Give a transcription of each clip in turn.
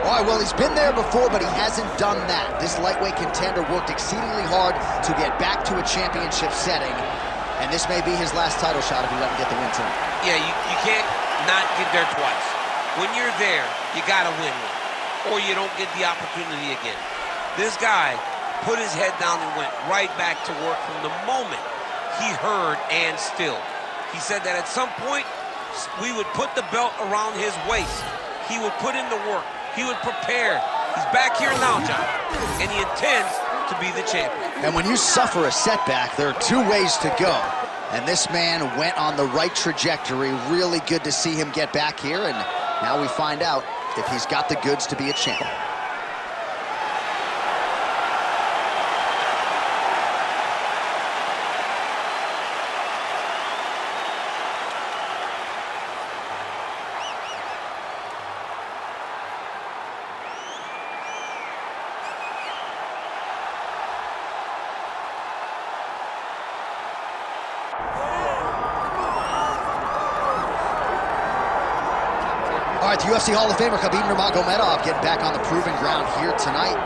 All right, well, he's been there before, but he hasn't done that. This lightweight contender worked exceedingly hard to get back to a championship setting, and this may be his last title shot if he doesn't get the win tonight. Yeah, you can't not get there twice. When you're there, you gotta win one, or you don't get the opportunity again. This guy put his head down and went right back to work from the moment he heard and still. He said that at some point, we would put the belt around his waist. He would put in the work. He would prepare. He's back here now, John, and he intends to be the champion. And when you suffer a setback, there are two ways to go. And this man went on the right trajectory. Really good to see him get back here, and now we find out if he's got the goods to be a champion. All right, the UFC Hall of Famer Khabib Nurmagomedov getting back on the proving ground here tonight.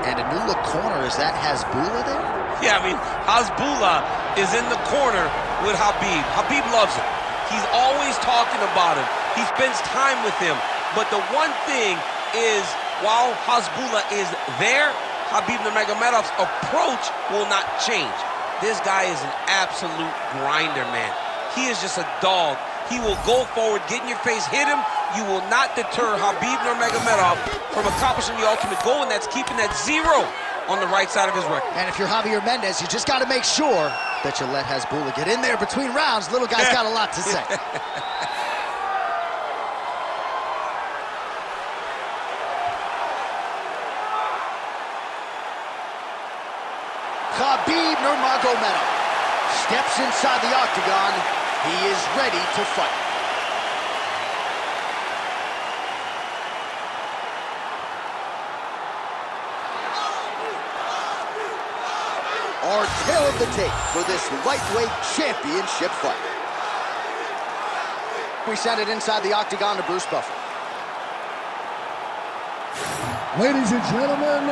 And a new look corner, is that Hasbulla there? Yeah, I mean, Hasbulla is in the corner with Khabib. Khabib loves him. He's always talking about him. He spends time with him. But the one thing is, while Hasbulla is there, Khabib Nurmagomedov's approach will not change. This guy is an absolute grinder, man. He is just a dog. He will go forward, get in your face, hit him. You will not deter Khabib Nurmagomedov from accomplishing the ultimate goal, and that's keeping that 0 on the right side of his record. And if you're Javier Mendez, you just got to make sure that you let Hasbulla get in there between rounds. Little guy's got a lot to say. Khabib Nurmagomedov steps inside the octagon. He is ready to fight. Our tail of the tape for this lightweight championship fight. We send it inside the octagon to Bruce Buffer. Ladies and gentlemen,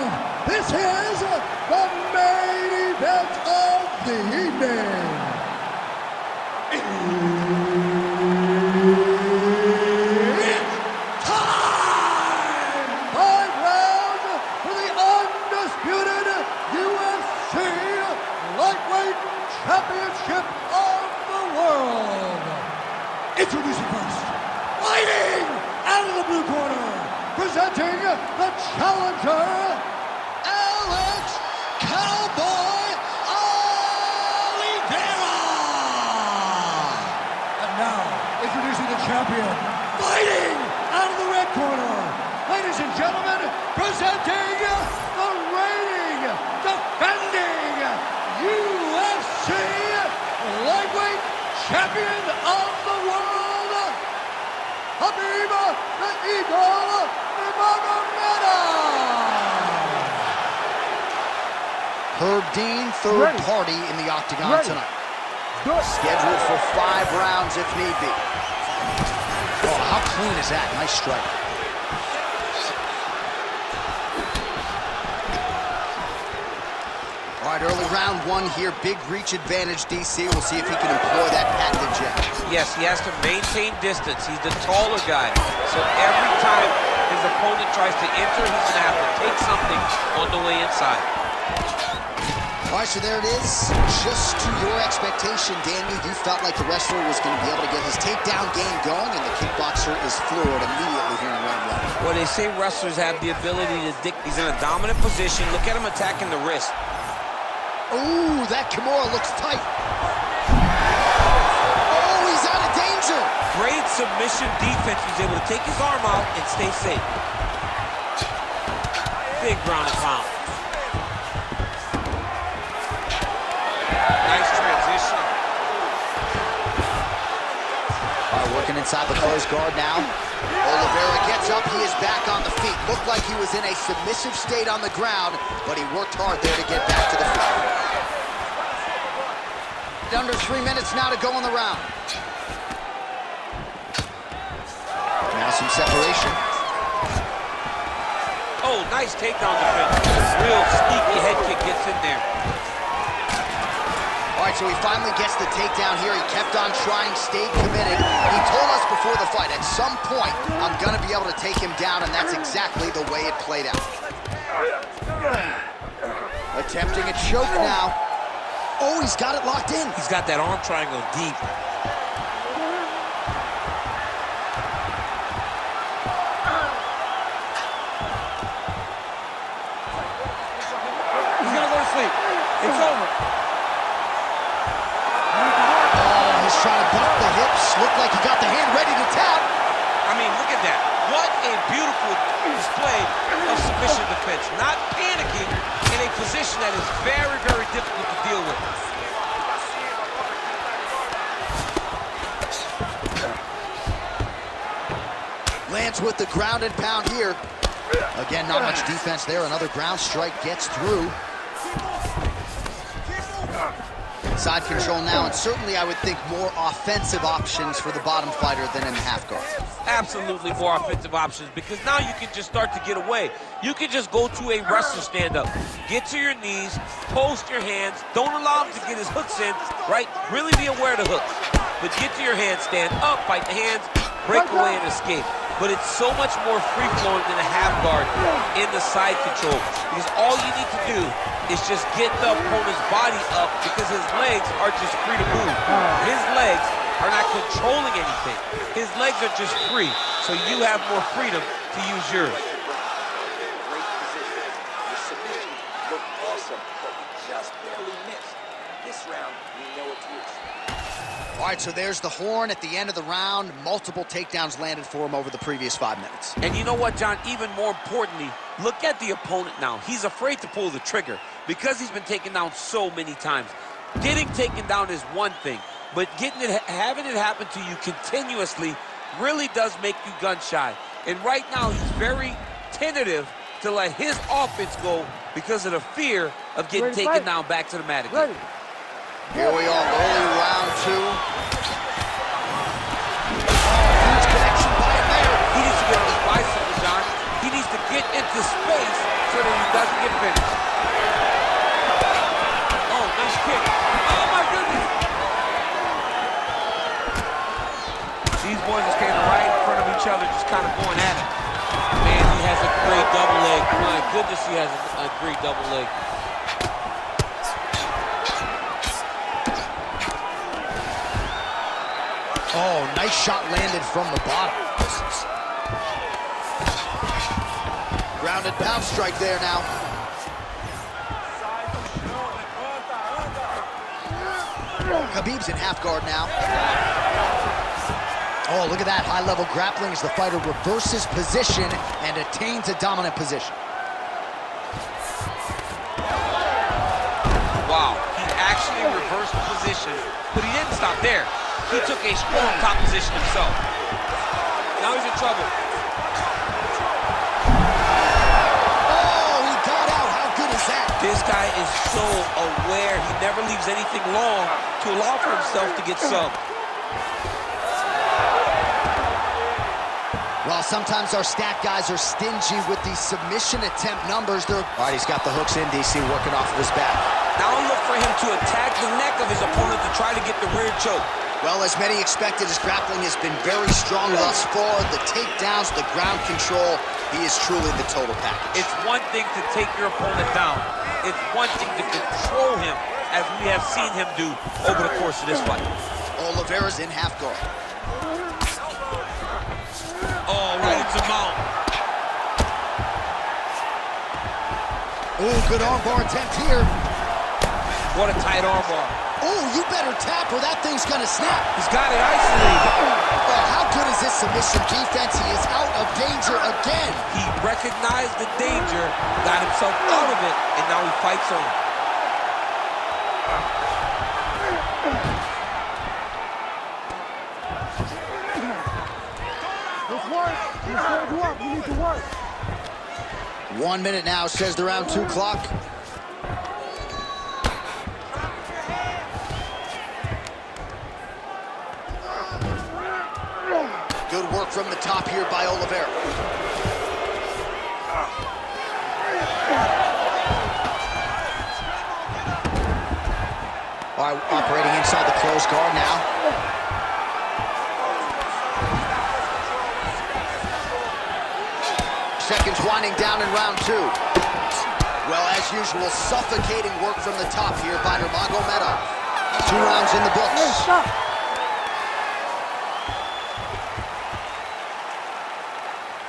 this is the main event of the evening. It's time! 5 rounds for the undisputed UFC Lightweight Championship of the world. Introducing first, fighting out of the blue corner, presenting the challenger, Alex Cowboy Oliveira. And now, introducing the champion, fighting out of the red corner, ladies and gentlemen, presenting the reigning, defending UFC Lightweight Champion of the world, Khabib the Eagle Nurmagomedov. Herb Dean, third party in the octagon tonight. Scheduled for 5 rounds if need be. Oh, how clean is that? Nice strike. All right, early round 1 here. Big reach advantage, DC. We'll see if he can employ that patented jab. Yes, he has to maintain distance. He's the taller guy. So every time his opponent tries to enter, he's going to have to take something on the way inside. All right, so there it is. Just to your expectation, Danny, you felt like the wrestler was going to be able to get his takedown game going, and the kickboxer is floored immediately here in round 1. Well, they say wrestlers have the ability to he's in a dominant position. Look at him attacking the wrist. Ooh, that Kimura looks tight. Oh, he's out of danger. Great submission defense. He's able to take his arm out and stay safe. Big ground and pound. Nice transition. All right, working inside the closed guard now. Oliveira gets up, he is back on the feet. Looked like he was in a submissive state on the ground, but he worked hard there to get back to the feet. Under 3 minutes now to go in the round. Now some separation. Nice takedown defense. Real sneaky head kick gets in there. All right, so he finally gets the takedown here. He kept on trying, stayed committed. He told us before the fight, at some point, I'm gonna be able to take him down, and that's exactly the way it played out. Attempting a choke now. Oh, he's got it locked in. He's got that arm triangle deep. He's gonna go to sleep. It's over. Oh, he's trying to buck the hips. Looked like he got the hand ready to tap. I mean, look at that. What a beautiful display of submission defense. Not panicking in a position that is very, very difficult to deal with. Lands with the ground and pound here. Again, not much defense there. Another ground strike gets through. Side control now, and certainly I would think more offensive options for the bottom fighter than in the half guard. Absolutely more offensive options, because now you can just start to get away. You can just go to a wrestler stand-up. Get to your knees, post your hands. Don't allow him to get his hooks in, right? Really be aware of the hooks. But get to your hands, stand up, fight the hands, break away and escape. But it's so much more free-flowing than a half guard in the side control, because all you need to do is just get the opponent's body up, because his legs are just free to move. His legs are not controlling anything. His legs are just free, so you have more freedom to use yours. Great position. The submission looked awesome, but we just barely missed. This round, we know what to expect. All right, so there's the horn at the end of the round. Multiple takedowns landed for him over the previous 5 minutes. And you know what, John? Even more importantly, look at the opponent now. He's afraid to pull the trigger because he's been taken down so many times. Getting taken down is one thing, but having it happen to you continuously really does make you gun shy. And right now, he's very tentative to let his offense go because of the fear of getting taken down back to the mat again. Here we are, early round 2. Huge connection by him there. He needs to get on his bicycle, John. He needs to get into space so that he doesn't get finished. Oh, nice kick. Oh, my goodness. These boys are standing right in front of each other, just kind of going at it. Man, he has a great double leg. My goodness, he has a great double leg. Oh, nice shot landed from the bottom. Grounded pound strike there now. Khabib's in half guard now. Oh, look at that. High-level grappling as the fighter reverses position and attains a dominant position. Wow, he actually reversed position, but he didn't stop there. He took a strong top position himself. Now he's in trouble. Oh, he got out. How good is that? This guy is so aware. He never leaves anything long to allow for himself to get subbed. Well, sometimes our stat guys are stingy with these submission attempt numbers. All right, he's got the hooks in, DC, working off of his back. Now look for him to attack the neck of his opponent to try to get the rear choke. Well, as many expected, his grappling has been very strong thus far. The takedowns, the ground control, he is truly the total package. It's one thing to take your opponent down. It's one thing to control him, as we have seen him do over the course of this fight. Oliveira's in half guard. Oh, right into mount. Oh, good armbar attempt here. What a tight armbar. Oh, you better tap or that thing's gonna snap. He's got it isolated. Well, how good is this submission defense? He is out of danger again. He recognized the danger, got himself out of it, and now he fights on. Let's work. Let's hold you up. We need to work. 1 minute now, says the round 2 clock. Good work from the top here by Oliveira. All right, operating inside the closed guard now. Seconds winding down in round 2. Well, as usual, suffocating work from the top here by Nurmagomedov. 2 rounds in the books. Hey, stop.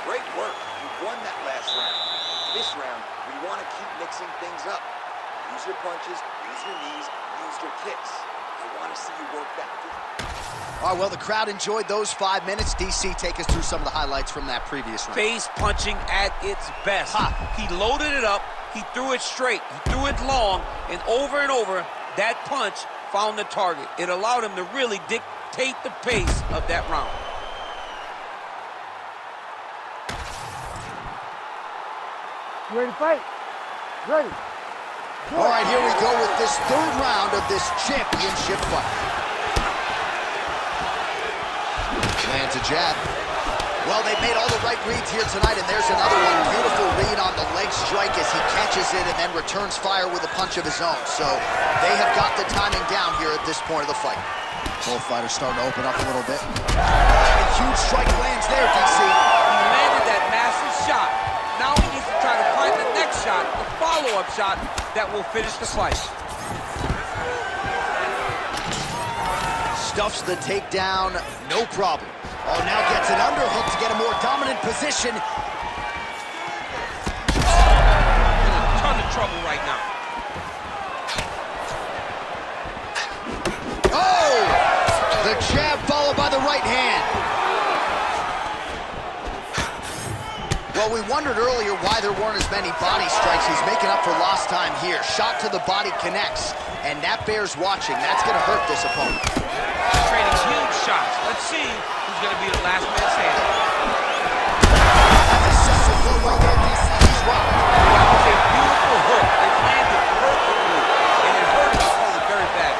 Great work. You won that last round. This round, we want to keep mixing things up. Use your punches, use your knees, use your kicks. I want to see you work that. All right, well, the crowd enjoyed those 5 minutes. DC, take us through some of the highlights from that previous round. Face punching at its best. He loaded it up, he threw it straight, he threw it long, and over, that punch found the target. It allowed him to really dictate the pace of that round. You ready to fight? Ready. All right, here we go with this 3rd round of this championship fight. Lands a jab. Well, they've made all the right reads here tonight, and there's another one. Beautiful read on the leg strike as he catches it and then returns fire with a punch of his own. So they have got the timing down here at this point of the fight. Both fighters starting to open up a little bit. A huge strike lands there, DC. He landed that massive shot. Now he needs to try to find the next shot, the follow-up shot that will finish the fight. Stuffs the takedown, no problem. Oh, now gets an underhook to get a more dominant position. In a ton of trouble right now. Oh! The jab followed by the right hand. Well, we wondered earlier why there weren't as many body strikes. He's making up for lost time here. Shot to the body connects, and that bears watching. That's going to hurt this opponent. Trading huge shots. Let's see who's going to be the last man standing. He's rocked. That was a beautiful hook. It landed perfectly, and it hurt his opponent very bad.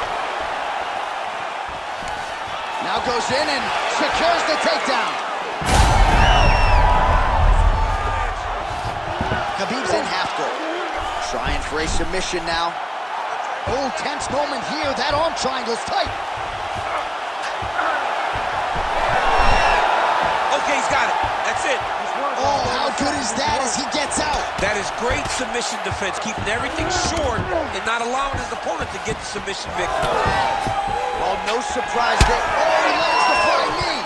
Now goes in and secures the takedown. Khabib's in half guard. Trying for a submission now. Oh, tense moment here. That arm triangle's tight. Okay, he's got it. That's it. Oh, how good is that as he gets out? That is great submission defense, keeping everything short and not allowing his opponent to get the submission victory. Well, no surprise there. Oh, he lands the flying knee.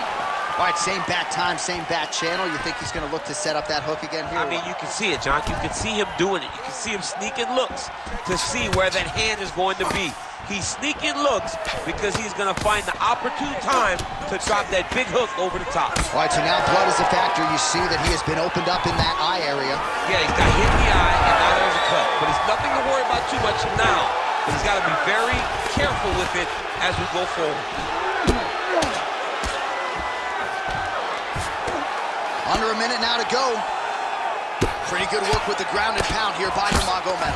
All right, same bat time, same bat channel. You think he's going to look to set up that hook again here? I mean, you can see it, John. You can see him doing it. You can see him sneaking looks to see where that hand is going to be. He's sneaking looks because he's going to find the opportune time to drop that big hook over the top. All right, so now blood is a factor. You see that he has been opened up in that eye area. Yeah, he's got hit in the eye, and now there's a cut. But it's nothing to worry about too much now. But he's got to be very careful with it as we go forward. Under a minute now to go. Pretty good work with the ground and pound here by Nurmagomedov.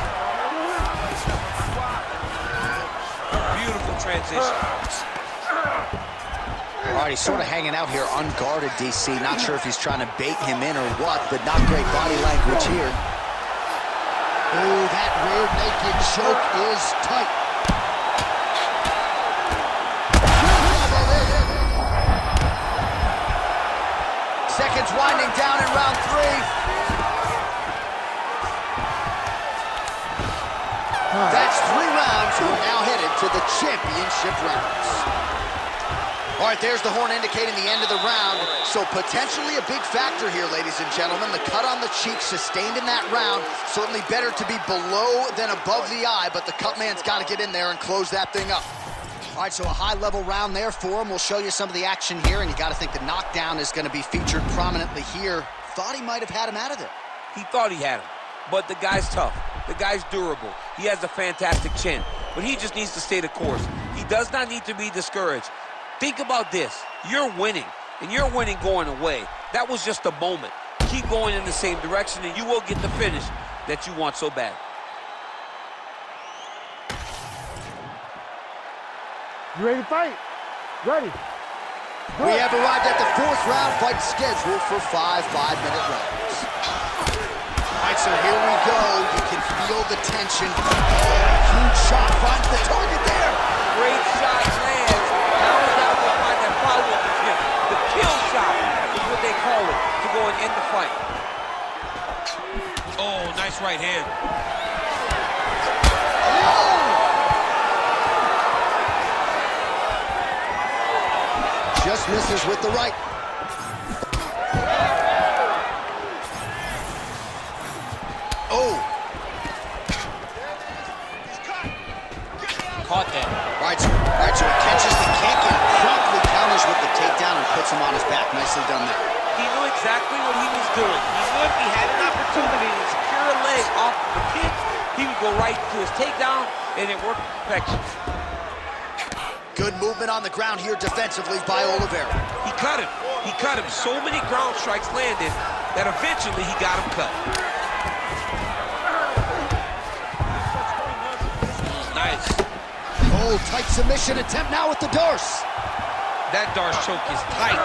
Beautiful transition. All right, he's sort of hanging out here unguarded, DC. Not sure if he's trying to bait him in or what, but not great body language here. Oh, that rear naked choke is tight. Seconds winding down in round 3. That's 3 rounds. We're now headed to the championship rounds. All right, there's the horn indicating the end of the round. So potentially a big factor here, ladies and gentlemen. The cut on the cheek sustained in that round. Certainly better to be below than above the eye, but the cut man's got to get in there and close that thing up. All right, so a high-level round there for him. We'll show you some of the action here, and you got to think the knockdown is going to be featured prominently here. Thought he might have had him out of there. He thought he had him, but the guy's tough. The guy's durable. He has a fantastic chin, but he just needs to stay the course. He does not need to be discouraged. Think about this. You're winning, and you're winning going away. That was just a moment. Keep going in the same direction, and you will get the finish that you want so bad. You ready to fight? Ready. We have arrived at the 4th round fight scheduled for 5 5-minute rounds. right, so here we go. You can feel the tension. Huge shot finds the target there. Great shot lands. Now he's got to go find that follow-up attempt. The kill shot is what they call it, to go and end the fight. Oh, nice right hand. Just misses with the right. Oh. Caught that. All right, so he catches the kick and promptly counters with the takedown and puts him on his back. Nicely done there. He knew exactly what he was doing. He knew if he had an opportunity to secure a leg off the kick, he would go right to his takedown, and it worked perfection. Good movement on the ground here defensively by Oliveira. He cut him. He cut him. So many ground strikes landed that eventually he got him cut. Nice. Oh, tight submission attempt now with the Darce. That Darce choke is tight.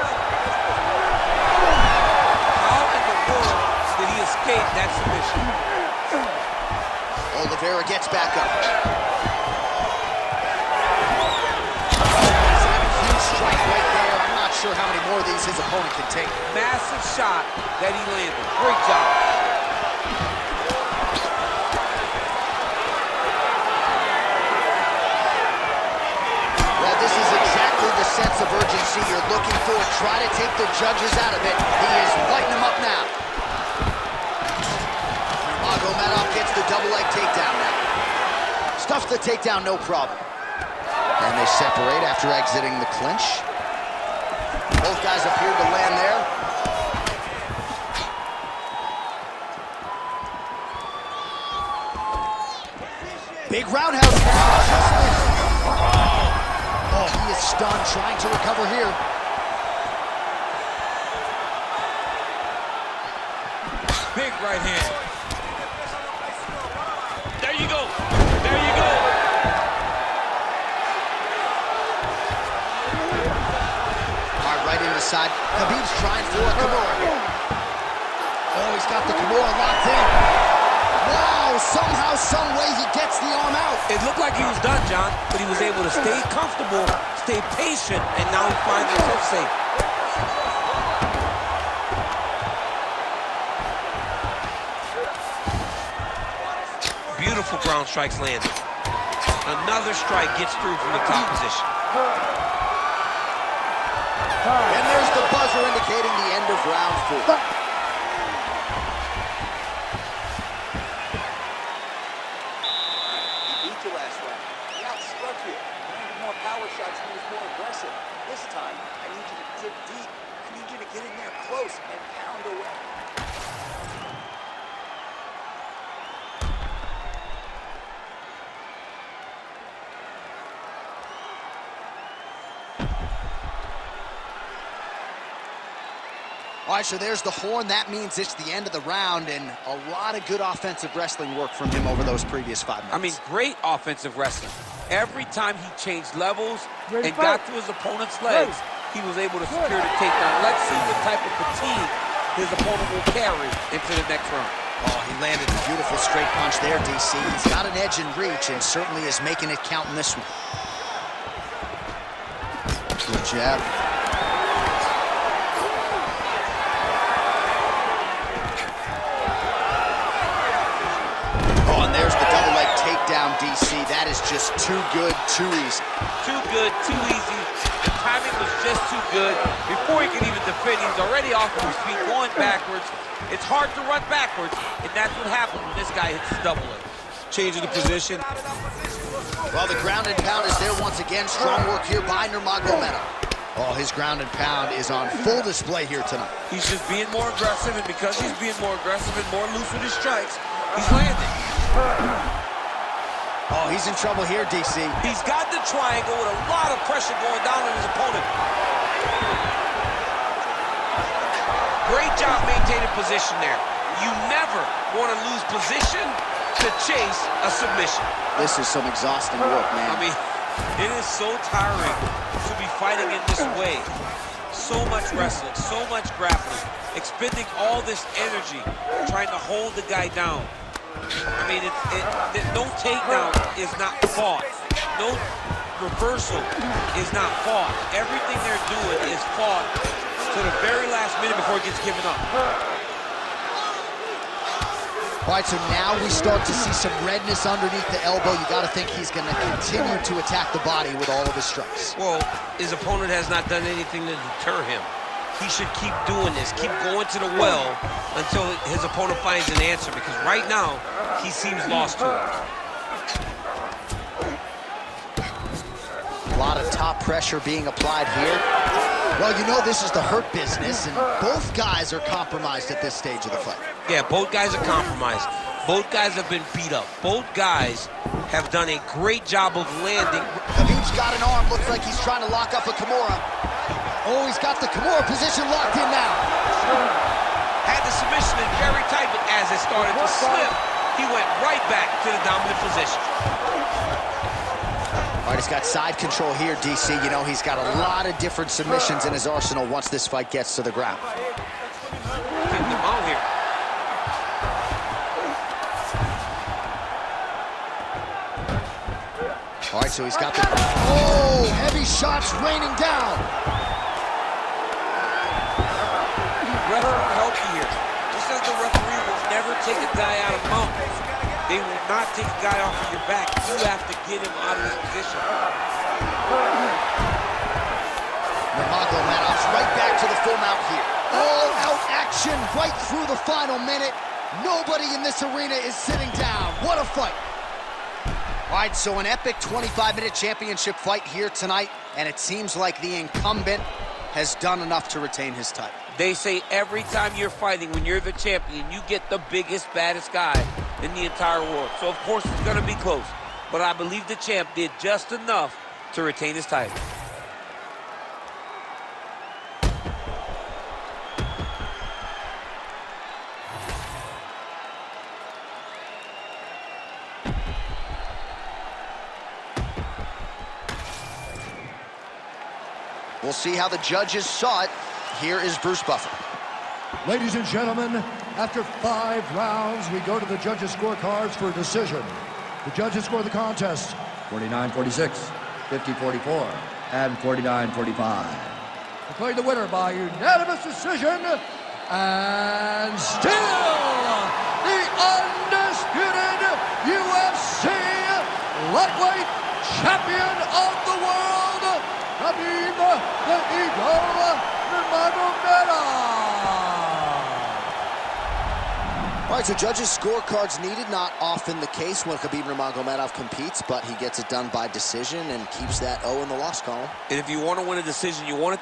How in the world did he escape that submission? Oliveira gets back up. Strike right there. I'm not sure how many more of these his opponent can take. Massive shot that he landed. Great job. Well, this is exactly the sense of urgency you're looking for. Try to take the judges out of it. He is lighting them up now. Nurmagomedov gets the double leg takedown now. Stuffs the takedown, no problem. And they separate after exiting the clinch. Both guys appeared to land there. Big roundhouse. Oh, he is stunned, trying to recover here. Big right hand. There you go. There you go. Right in the side. Khabib's trying for a Kimura here. Oh, he's got the Kimura locked in. Wow, somehow, some way he gets the arm out. It looked like he was done, John, but he was able to stay comfortable, stay patient, and now he finds himself safe. Beautiful ground strikes landed. Another strike gets through from the top position. And there's the buzzer indicating the end of round 4. He beat you last round. He outstruck you. Landed more power shots and he was more aggressive. This time, I need you to dig deep. I need you to get in there close and pound away. All right, so there's the horn. That means it's the end of the round, and a lot of good offensive wrestling work from him over those previous 5 minutes. I mean, great offensive wrestling. Every time he changed levels and got to his opponent's legs, he was able to secure the takedown. Let's see what type of fatigue his opponent will carry into the next round. Oh, he landed a beautiful straight punch there, DC. He's got an edge in reach and certainly is making it count in this one. Good jab. Oh, and there's the double leg takedown, DC. That is just too good, too easy. Too good, too easy. The timing was just too good. Before he could even defend, he's already off of his feet, going backwards. It's hard to run backwards, and that's what happens when this guy hits the double leg. Changing the position. Well, the ground and pound is there once again. Strong work here by Nurmagomedov. Oh, his ground and pound is on full display here tonight. He's just being more aggressive, and because he's being more aggressive and more loose with his strikes, he's landing. Oh, he's in trouble here, DC. He's got the triangle with a lot of pressure going down on his opponent. Great job maintaining position there. You never want to lose position to chase a submission. This is some exhausting work, man. I mean, it is so tiring to be fighting in this way. So much wrestling, so much grappling, expending all this energy, trying to hold the guy down. I mean, no takedown is not fought. No reversal is not fought. Everything they're doing is fought to the very last minute before it gets given up. All right, so now we start to see some redness underneath the elbow. You got to think he's going to continue to attack the body with all of his strikes. Well, his opponent has not done anything to deter him. He should keep doing this, keep going to the well until his opponent finds an answer, because right now, he seems lost to it. A lot of top pressure being applied here. Well, you know this is the hurt business, and both guys are compromised at this stage of the fight. Yeah, both guys are compromised. Both guys have been beat up. Both guys have done a great job of landing. Khabib's got an arm, looks like he's trying to lock up a Kimura. Oh, he's got the Kimura position locked in now. Had the submission in very tight, but as it started to slip, he went right back to the dominant position. All right, he's got side control here, DC. You know, he's got a lot of different submissions in his arsenal once this fight gets to the ground. Getting him out here. All right, so he's got the... Oh, heavy shots raining down. Referee will help you here. Just as the referee will never take a guy out of mount, they will not take a guy off of your back. You have to get him out of his position. Nurmagomedov's right back to the full mount here. All-out action right through the final minute. Nobody in this arena is sitting down. What a fight. All right, so an epic 25-minute championship fight here tonight, and it seems like the incumbent has done enough to retain his title. They say every time you're fighting, when you're the champion, you get the biggest, baddest guy in the entire world. So, of course, it's going to be close. But I believe the champ did just enough to retain his title. We'll see how the judges saw it. Here is Bruce Buffer. Ladies and gentlemen, after 5 rounds, we go to the judges' scorecards for a decision. The judges score the contest 49-46, 50-44, and 49-45. Declared the winner by unanimous decision, and still the undisputed UFC lightweight champion of the world, Khabib the Eagle Nurmagomedov. All right, so judges' scorecards needed, not often the case when Khabib Nurmagomedov competes, but he gets it done by decision and keeps that O in the loss column. And if you want to win a decision, you want it